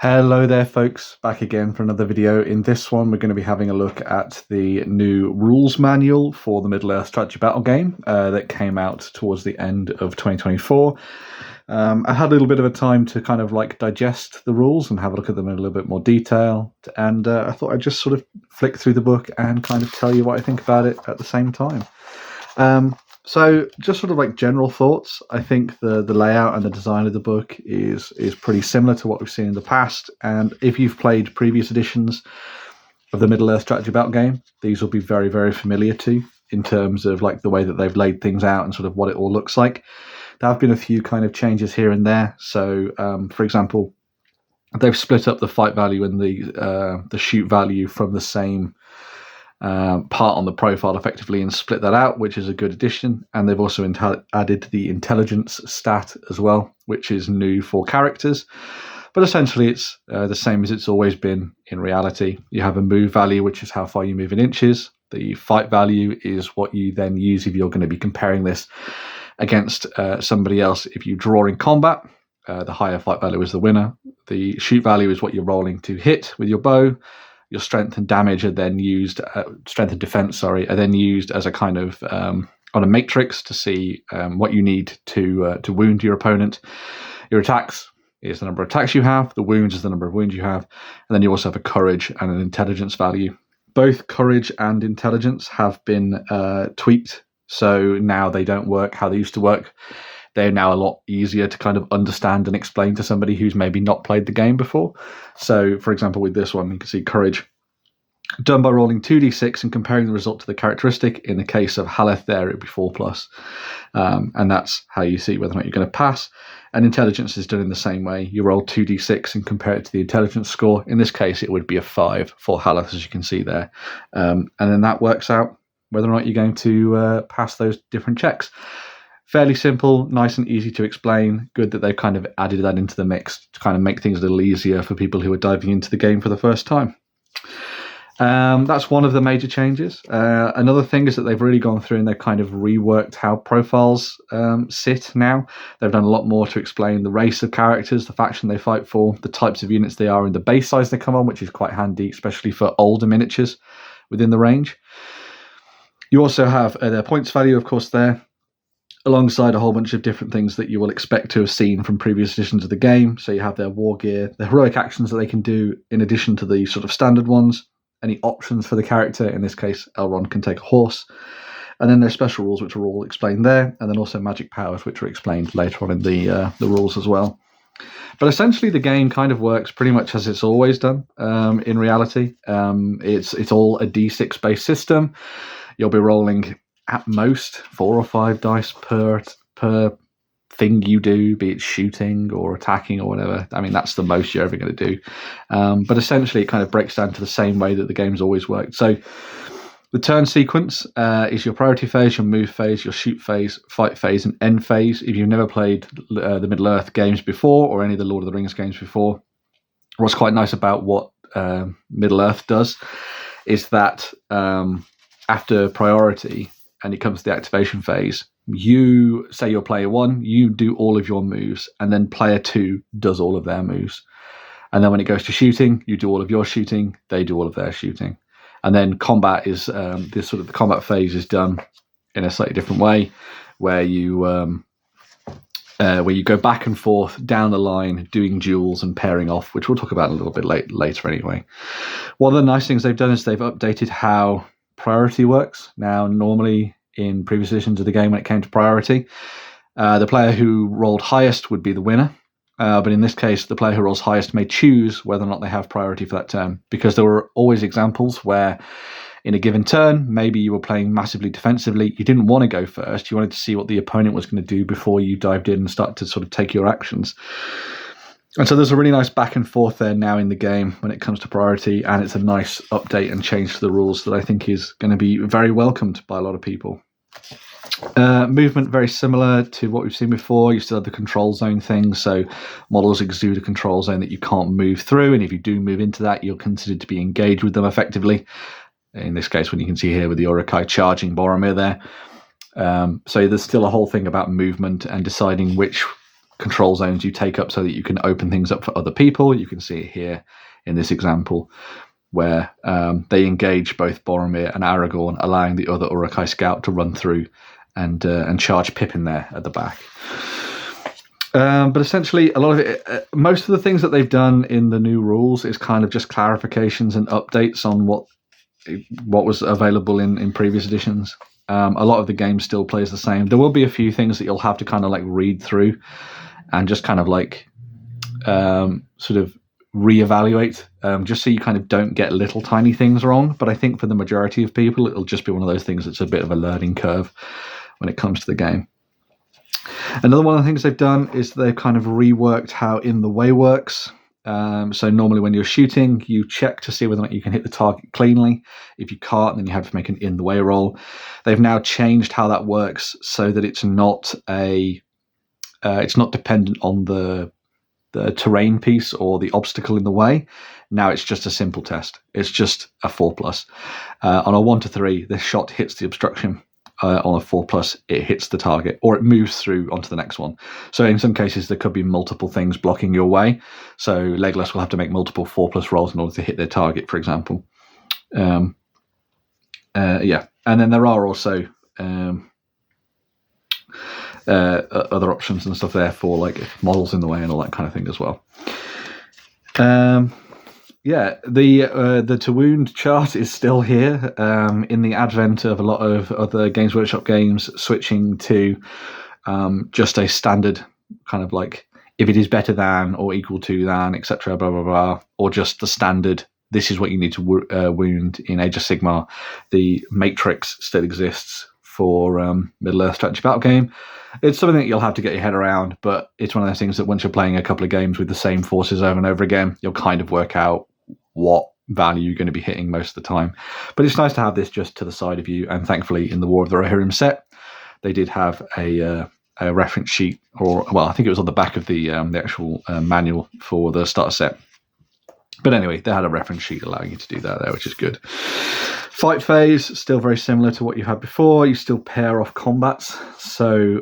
Hello there folks, back again for another video. In this one we're going to be having a look at the new rules manual for the Middle-earth strategy battle game that came out towards the end of 2024. I had a little bit of a time to kind of like digest the rules and have a look at them in a little bit more detail, and I thought I'd just sort of flick through the book and kind of tell you what I think about it at the same time. So just sort of like general thoughts. I think the layout and the design of the book is pretty similar to what we've seen in the past. And if you've played previous editions of the Middle-earth strategy battle game, these will be very, very familiar to you in terms of like the way that they've laid things out and sort of what it all looks like. There have been a few kind of changes here and there. So, for example, they've split up the fight value and the shoot value from the same part on the profile effectively and split that out, which is a good addition. And they've also added the intelligence stat as well, which is new for characters. But essentially it's the same as it's always been in reality. You have a move value, which is how far you move in inches. The fight value is what you then use if you're going to be comparing this against somebody else. If you draw in combat, the higher fight value is the winner. The shoot value is what you're rolling to hit with your bow. Your strength and damage are then used, strength and defense, are then used as a kind of on a matrix to see what you need to wound your opponent. Your attacks is the number of attacks you have. The wounds is the number of wounds you have. And then you also have a courage and an intelligence value. Both courage and intelligence have been tweaked. So now they don't work how they used to work. They're now a lot easier to kind of understand and explain to somebody who's maybe not played the game before. So, for example, with this one, you can see courage done by rolling 2d6 and comparing the result to the characteristic. In the case of Haleth there, it would be 4+. And that's how you see whether or not you're going to pass. And intelligence is done in the same way. You roll 2d6 and compare it to the intelligence score. In this case, it would be a 5 for Haleth, as you can see there. And then that works out whether or not you're going to pass those different checks. Fairly simple, nice and easy to explain. Good that they've kind of added that into the mix to kind of make things a little easier for people who are diving into the game for the first time. That's one of the major changes. Another thing is that they've really gone through and they've kind of reworked how profiles sit now. They've done a lot more to explain the race of characters, the faction they fight for, the types of units they are, and the base size they come on, which is quite handy, especially for older miniatures within the range. You also have their points value, of course, there, alongside a whole bunch of different things that you will expect to have seen from previous editions of the game. So you have their war gear, the heroic actions that they can do in addition to the sort of standard ones, any options for the character. In this case, Elrond can take a horse. And then there's special rules, which are all explained there. And then also magic powers, which are explained later on in the rules as well. But essentially, the game kind of works pretty much as it's always done in reality. It's all a d6 based system. You'll be rolling at most 4 or 5 dice per thing you do, be it shooting or attacking or whatever. I mean, that's the most you're ever going to do. But essentially, it kind of breaks down to the same way that the game's always worked. So the turn sequence is your priority phase, your move phase, your shoot phase, fight phase, and end phase. If you've never played the Middle-earth games before or any of the Lord of the Rings games before, what's quite nice about what Middle-earth does is that after priority, and it comes to the activation phase, you say you're player 1, you do all of your moves, and then player 2 does all of their moves. And then when it goes to shooting, you do all of your shooting, they do all of their shooting. And then combat is this sort of the combat phase is done in a slightly different way, where you go back and forth down the line doing duels and pairing off, which we'll talk about a little bit later anyway. One of the nice things they've done is they've updated how priority works. Now, normally in previous editions of the game, when it came to priority, the player who rolled highest would be the winner. But in this case, the player who rolls highest may choose whether or not they have priority for that turn, because there were always examples where in a given turn, maybe you were playing massively defensively, you didn't want to go first, you wanted to see what the opponent was going to do before you dived in and start to sort of take your actions. And so there's a really nice back and forth there now in the game when it comes to priority, and it's a nice update and change to the rules that I think is going to be very welcomed by a lot of people. Movement, very similar to what we've seen before. You still have the control zone thing, so models exude a control zone that you can't move through, and if you do move into that, you're considered to be engaged with them effectively. In this case, when you can see here with the Uruk-hai charging Boromir there. So there's still a whole thing about movement and deciding which control zones you take up so that you can open things up for other people. You can see it here in this example where they engage both Boromir and Aragorn, allowing the other Uruk-hai scout to run through and charge Pippin there at the back. But essentially, a lot of it, most of the things that they've done in the new rules is kind of just clarifications and updates on what was available in previous editions. A lot of the game still plays the same. There will be a few things that you'll have to kind of like read through and just kind of like sort of reevaluate, just so you kind of don't get little tiny things wrong. But I think for the majority of people, it'll just be one of those things that's a bit of a learning curve when it comes to the game. Another one of the things they've done is they've kind of reworked how in the way works. So normally when you're shooting, you check to see whether or not you can hit the target cleanly. If you can't, then you have to make an in the way roll. They've now changed how that works so that it's not dependent on the terrain piece or the obstacle in the way. Now it's just a simple test. It's just a 4+. On a 1 to 3, the shot hits the obstruction. On a 4+, it hits the target, or it moves through onto the next one. So in some cases, there could be multiple things blocking your way. So Legolas will have to make multiple 4+ rolls in order to hit their target, for example. Yeah, and then there are also other options and stuff there for like models in the way and all that kind of thing as well. Yeah, the to wound chart is still here. In the advent of a lot of other Games Workshop games switching to just a standard kind of like if it is better than or equal to than, etc., blah, blah, blah, or just the standard, this is what you need to wound in Age of Sigmar. The matrix still exists for Middle-earth strategy battle game. It's something that you'll have to get your head around, but it's one of those things that once you're playing a couple of games with the same forces over and over again, you'll kind of work out what value you're going to be hitting most of the time. But it's nice to have this just to the side of you, and thankfully in the War of the Rohirrim set, they did have a reference sheet, or well, I think it was on the back of the actual manual for the starter set. But anyway, they had a reference sheet allowing you to do that there, which is good. Fight phase, still very similar to what you had before. You still pair off combats. So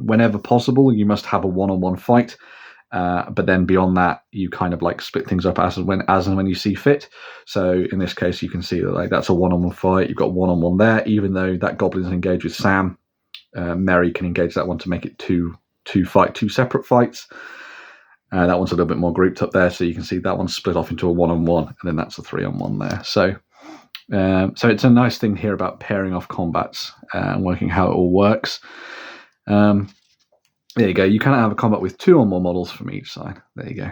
whenever possible, you must have a one-on-one fight. But then beyond that, you kind of like split things up as and when you see fit. So in this case, you can see that like that's a one-on-one fight. You've got one-on-one there, even though that goblin's engaged with Sam. Merry can engage that one to make it two separate fights. That one's a little bit more grouped up there, so you can see that one's split off into a one-on-one, and then that's a 3-on-1 there. So it's a nice thing here about pairing off combats and working how it all works. There you go. You kind of have a combat with 2 or more models from each side. There you go.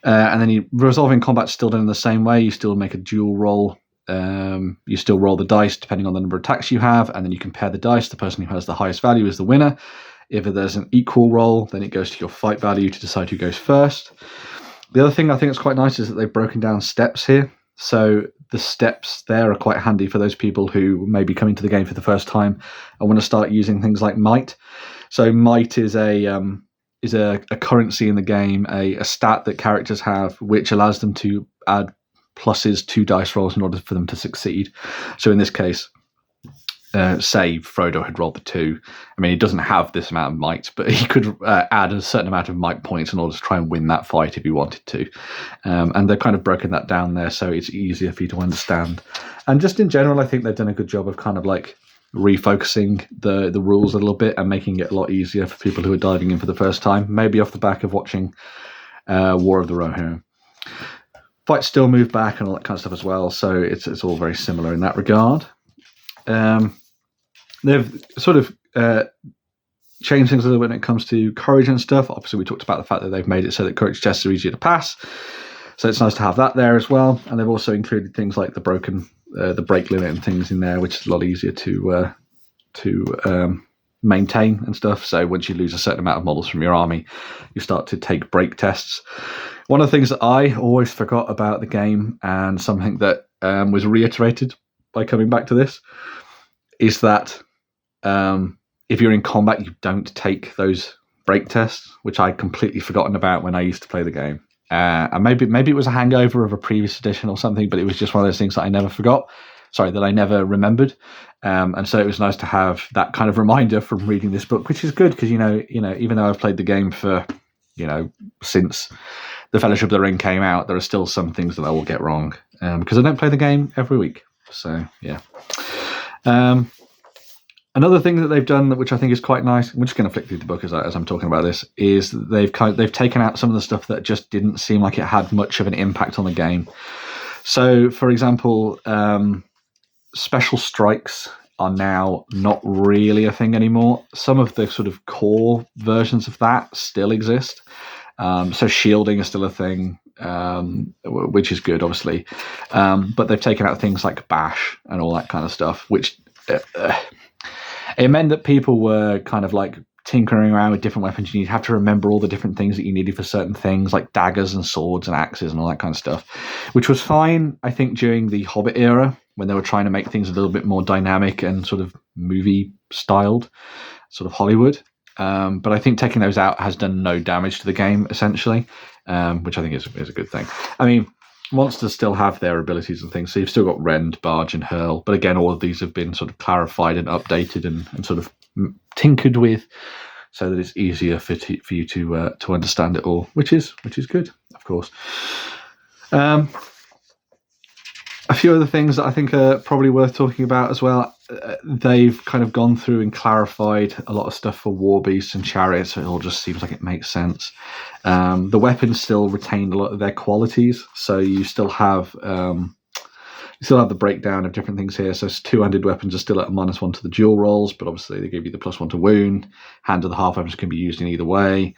And then you resolving combat's still done in the same way. You still make a dual roll. You still roll the dice depending on the number of attacks you have, and then you compare the dice. The person who has the highest value is the winner. If there's an equal roll, then it goes to your fight value to decide who goes first. The other thing I think is quite nice is that they've broken down steps here. So the steps there are quite handy for those people who may be coming to the game for the first time and want to start using things like might. So might is a currency in the game, a stat that characters have, which allows them to add pluses to dice rolls in order for them to succeed. So in this case, say Frodo had rolled the 2. I mean, he doesn't have this amount of might, but he could add a certain amount of might points in order to try and win that fight if he wanted to. And they've kind of broken that down there so it's easier for you to understand. And just in general, I think they've done a good job of kind of like refocusing the rules a little bit and making it a lot easier for people who are diving in for the first time, maybe off the back of watching War of the Rohirrim. Fights still move back and all that kind of stuff as well, so it's all very similar in that regard. They've sort of changed things a little bit when it comes to courage and stuff. Obviously, we talked about the fact that they've made it so that courage tests are easier to pass. So it's nice to have that there as well. And they've also included things like the break limit and things in there, which is a lot easier to maintain and stuff. So once you lose a certain amount of models from your army, you start to take break tests. One of the things that I always forgot about the game, and something that was reiterated by coming back to this, is that if you're in combat, you don't take those break tests, which I'd completely forgotten about when I used to play the game. And maybe it was a hangover of a previous edition or something, but it was just one of those things that I never forgot. that I never remembered. And so it was nice to have that kind of reminder from reading this book, which is good because even though I've played the game for since the Fellowship of the Ring came out, there are still some things that I will get wrong because I don't play the game every week. So yeah. Another thing that they've done, which I think is quite nice, we're just going to flick through the book as I'm talking about this, is they've taken out some of the stuff that just didn't seem like it had much of an impact on the game. So, for example, special strikes are now not really a thing anymore. Some of the sort of core versions of that still exist. So shielding is still a thing, which is good, obviously. But they've taken out things like bash and all that kind of stuff, which it meant that people were kind of like tinkering around with different weapons. You'd have to remember all the different things that you needed for certain things, like daggers and swords and axes and all that kind of stuff, which was fine, I think, during the Hobbit era, when they were trying to make things a little bit more dynamic and sort of movie-styled, sort of Hollywood. But I think taking those out has done no damage to the game, essentially, which I think is a good thing. I mean, monsters still have their abilities and things, so you've still got Rend, Barge, and Hurl. But again, all of these have been sort of clarified and updated and sort of tinkered with, so that it's easier for you to understand it all, which is good, of course. A few other things that I think are probably worth talking about as well. They've kind of gone through and clarified a lot of stuff for war beasts and chariots, so it all just seems like it makes sense. The weapons still retain a lot of their qualities, so you still have the breakdown of different things here. So 200 weapons are still at a -1 to the dual rolls, but obviously they give you the +1 to wound. Hand of the half weapons can be used in either way.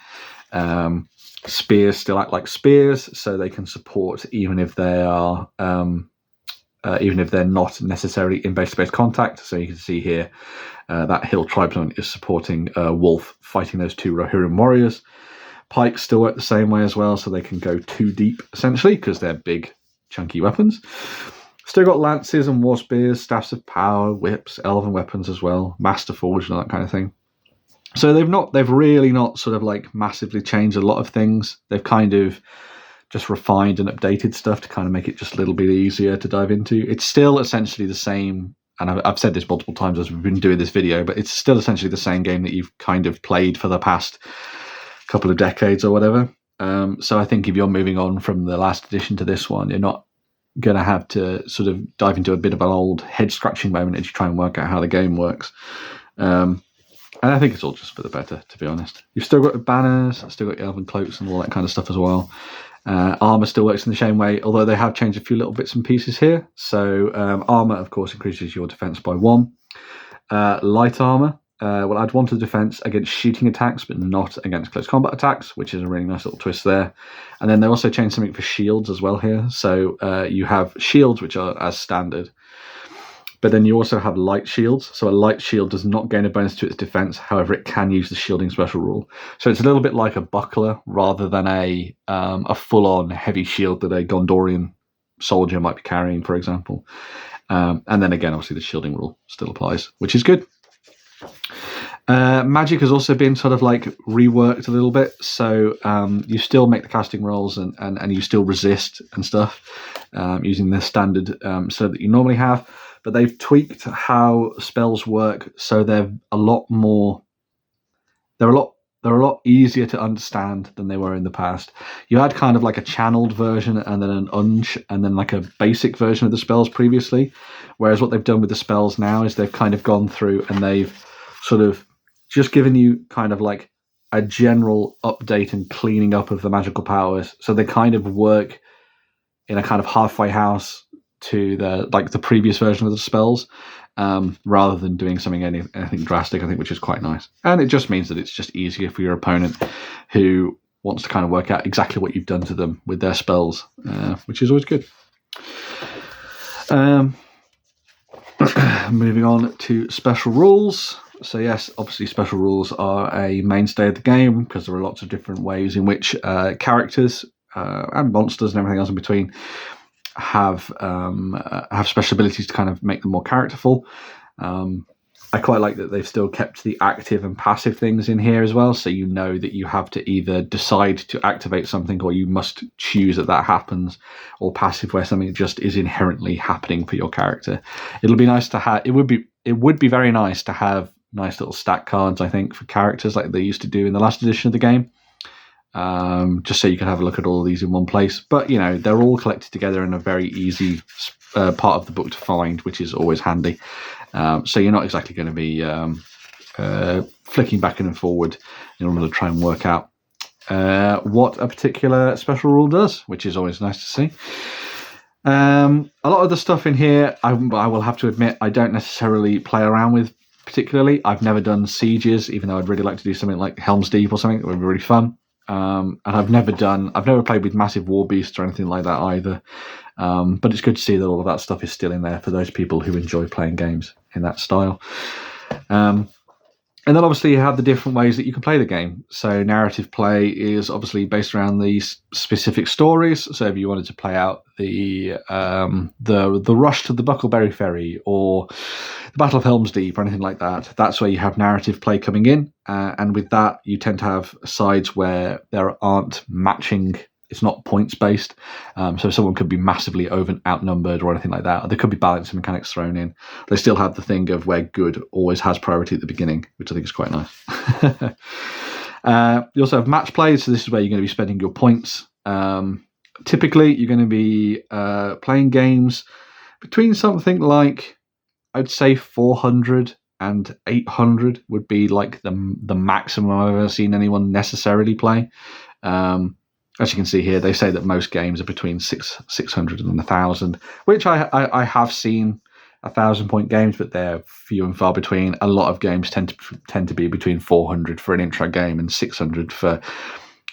Spears still act like spears, so they can support even if they are even if they're not necessarily in base-to-base contact. So you can see here that Hill Tribesman is supporting Wolf fighting those two Rohirrim warriors. Pikes still work the same way as well, so they can go 2 deep, essentially, because they're big, chunky weapons. Still got lances and war spears, staffs of power, whips, elven weapons as well, master forge and all that kind of thing. So they've really not sort of like massively changed a lot of things. They've kind of just refined and updated stuff to kind of make it just a little bit easier to dive into. It's still essentially the same, and I've said this multiple times as we've been doing this video, but it's still essentially the same game that you've kind of played for the past couple of decades or whatever. So I think if you're moving on from the last edition to this one, you're not going to have to sort of dive into a bit of an old head-scratching moment as you try and work out how the game works. And I think it's all just for the better, to be honest. You've still got the banners, still got the elven cloaks and all that kind of stuff as well. Armor still works in the same way, although they have changed a few little bits and pieces here. So armor, of course, increases your defense by 1. Light armor will add 1 to the defense against shooting attacks, but not against close combat attacks, which is a really nice little twist there. And then they also changed something for shields as well here. So you have shields, which are as standard, but then you also have light shields. So a light shield does not gain a bonus to its defense. However, it can use the shielding special rule. So it's a little bit like a buckler rather than a full-on heavy shield that a Gondorian soldier might be carrying, for example. And then again, obviously the shielding rule still applies, which is good. Magic has also been sort of like reworked a little bit. So you still make the casting rolls and you still resist and stuff using the standard so that you normally have. But they've tweaked how spells work, so they're a lot easier to understand than they were in the past. You had kind of like a channeled version and then an unch and then like a basic version of the spells previously. Whereas what they've done with the spells now is they've kind of gone through and they've sort of just given you kind of like a general update and cleaning up of the magical powers. So they kind of work in a kind of halfway house to the previous version of the spells, rather than doing something anything drastic, I think, which is quite nice. And it just means that it's just easier for your opponent who wants to kind of work out exactly what you've done to them with their spells, which is always good. Moving on to special rules. So yes, obviously special rules are a mainstay of the game because there are lots of different ways in which characters and monsters and everything else in between have special abilities to kind of make them more characterful. I quite like that they've still kept the active and passive things in here as well, so you know that you have to either decide to activate something or you must choose that happens, or passive where something just is inherently happening for your character. It'll be nice to have. It would be very nice to have nice little stat cards, I think, for characters like they used to do in the last edition of the game. Just so you can have a look at all of these in one place. But, you know, they're all collected together in a very easy part of the book to find, which is always handy. So you're not exactly going to be flicking back and forward in order to try and work out what a particular special rule does, which is always nice to see. A lot of the stuff in here, I will have to admit, I don't necessarily play around with particularly. I've never done sieges, even though I'd really like to do something like Helm's Deep or something that would be really fun. And I've never played with massive war beasts or anything like that either. But it's good to see that all of that stuff is still in there for those people who enjoy playing games in that style. And then obviously you have the different ways that you can play the game. So narrative play is obviously based around these specific stories. So if you wanted to play out the rush to the Buckleberry Ferry or the Battle of Helm's Deep or anything like that, that's where you have narrative play coming in. And with that, you tend to have sides where there aren't matching. It's not points based, so someone could be massively outnumbered or anything like that. There could be balancing mechanics thrown in. They still have the thing of where good always has priority at the beginning, which I think is quite nice. You also have match play, so this is where you're going to be spending your points. Typically, you're going to be playing games between something like, I'd say 400 and 800 would be like the maximum I've ever seen anyone necessarily play. As you can see here, they say that most games are between 600 and 1,000, which I have seen 1,000-point games, but they're few and far between. A lot of games tend to be between 400 for an intro game and 600 for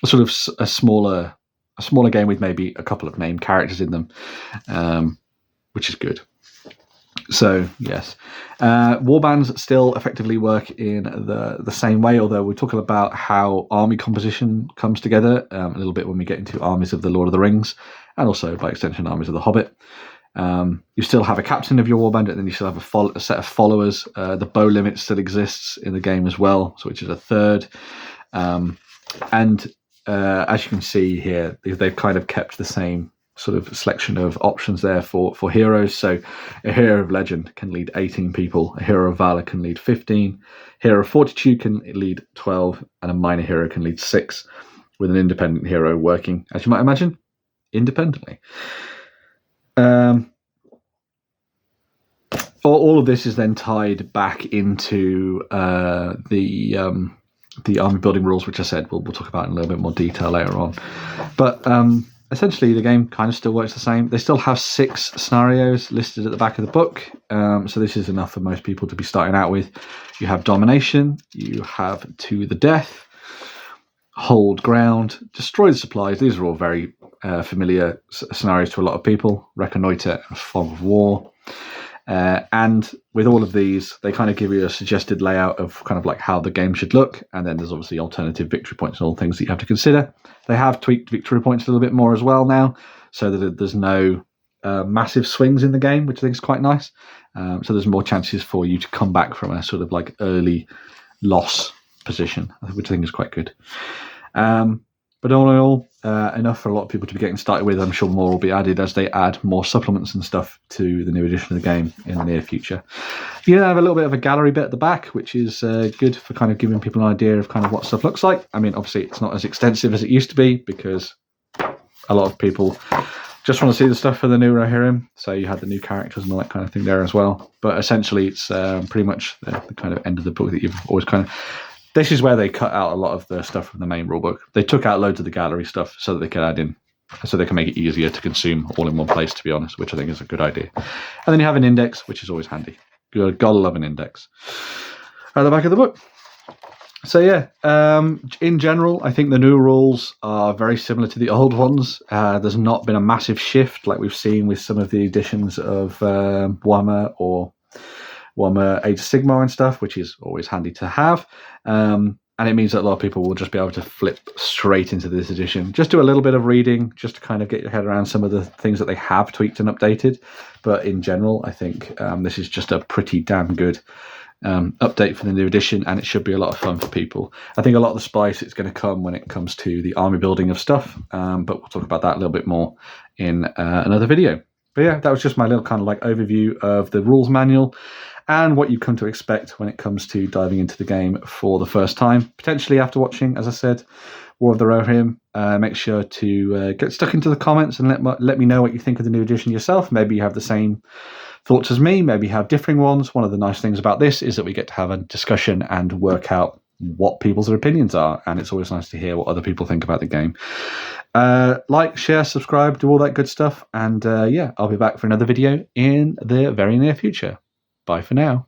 sort of a smaller game with maybe a couple of named characters in them, which is good. So yes, warbands still effectively work in the same way, although we're talking about how army composition comes together a little bit when we get into armies of the Lord of the Rings, and also by extension armies of the Hobbit. You still have a captain of your warband, and then you still have a set of followers. The bow limit still exists in the game as well, so which is a third. And as you can see here, they've kind of kept the same sort of selection of options there for heroes. So a hero of legend can lead 18 people, a hero of valor can lead 15, hero of fortitude can lead 12, and a minor hero can lead 6, with an independent hero working, as you might imagine, independently. All of this is then tied back into the army building rules, which I said we'll talk about in a little bit more detail later on. But essentially, the game kind of still works the same. They still have 6 scenarios listed at the back of the book, so this is enough for most people to be starting out with. You have domination, you have to the death, hold ground, destroy the supplies. These are all very familiar scenarios to a lot of people. Reconnoiter and fog of war. And with all of these, they kind of give you a suggested layout of kind of like how the game should look. And then there's obviously alternative victory points and all things that you have to consider. They have tweaked victory points a little bit more as well now, so that there's no massive swings in the game, which I think is quite nice. So there's more chances for you to come back from a sort of like early loss position, which I think is quite good. But all in all, enough for a lot of people to be getting started with. I'm sure more will be added as they add more supplements and stuff to the new edition of the game in the near future. You have a little bit of a gallery bit at the back, which is good for kind of giving people an idea of kind of what stuff looks like. I mean, obviously, it's not as extensive as it used to be because a lot of people just want to see the stuff for the new Rohirrim. So you had the new characters and all that kind of thing there as well. But essentially, it's pretty much the kind of end of the book that you've always kind of... This is where they cut out a lot of the stuff from the main rulebook. They took out loads of the gallery stuff so that they could add in, so they can make it easier to consume all in one place, to be honest, which I think is a good idea. And then you have an index, which is always handy. You've got to love an index. At the back of the book. So yeah, in general, I think the new rules are very similar to the old ones. There's not been a massive shift like we've seen with some of the editions of Warhammer or Warhammer Age of Sigmar and stuff, which is always handy to have. And it means that a lot of people will just be able to flip straight into this edition. Just do a little bit of reading, just to kind of get your head around some of the things that they have tweaked and updated. But in general, I think this is just a pretty damn good update for the new edition, and it should be a lot of fun for people. I think a lot of the spice is going to come when it comes to the army building of stuff, but we'll talk about that a little bit more in another video. But yeah, that was just my little kind of like overview of the rules manual and what you come to expect when it comes to diving into the game for the first time, potentially after watching, as I said, War of the Rohirrim. Make sure to get stuck into the comments and let me know what you think of the new edition yourself. Maybe you have the same thoughts as me, maybe you have differing ones. One of the nice things about this is that we get to have a discussion and work out what people's opinions are, and it's always nice to hear what other people think about the game. Like, share, subscribe, do all that good stuff, and yeah, I'll be back for another video in the very near future. Bye for now.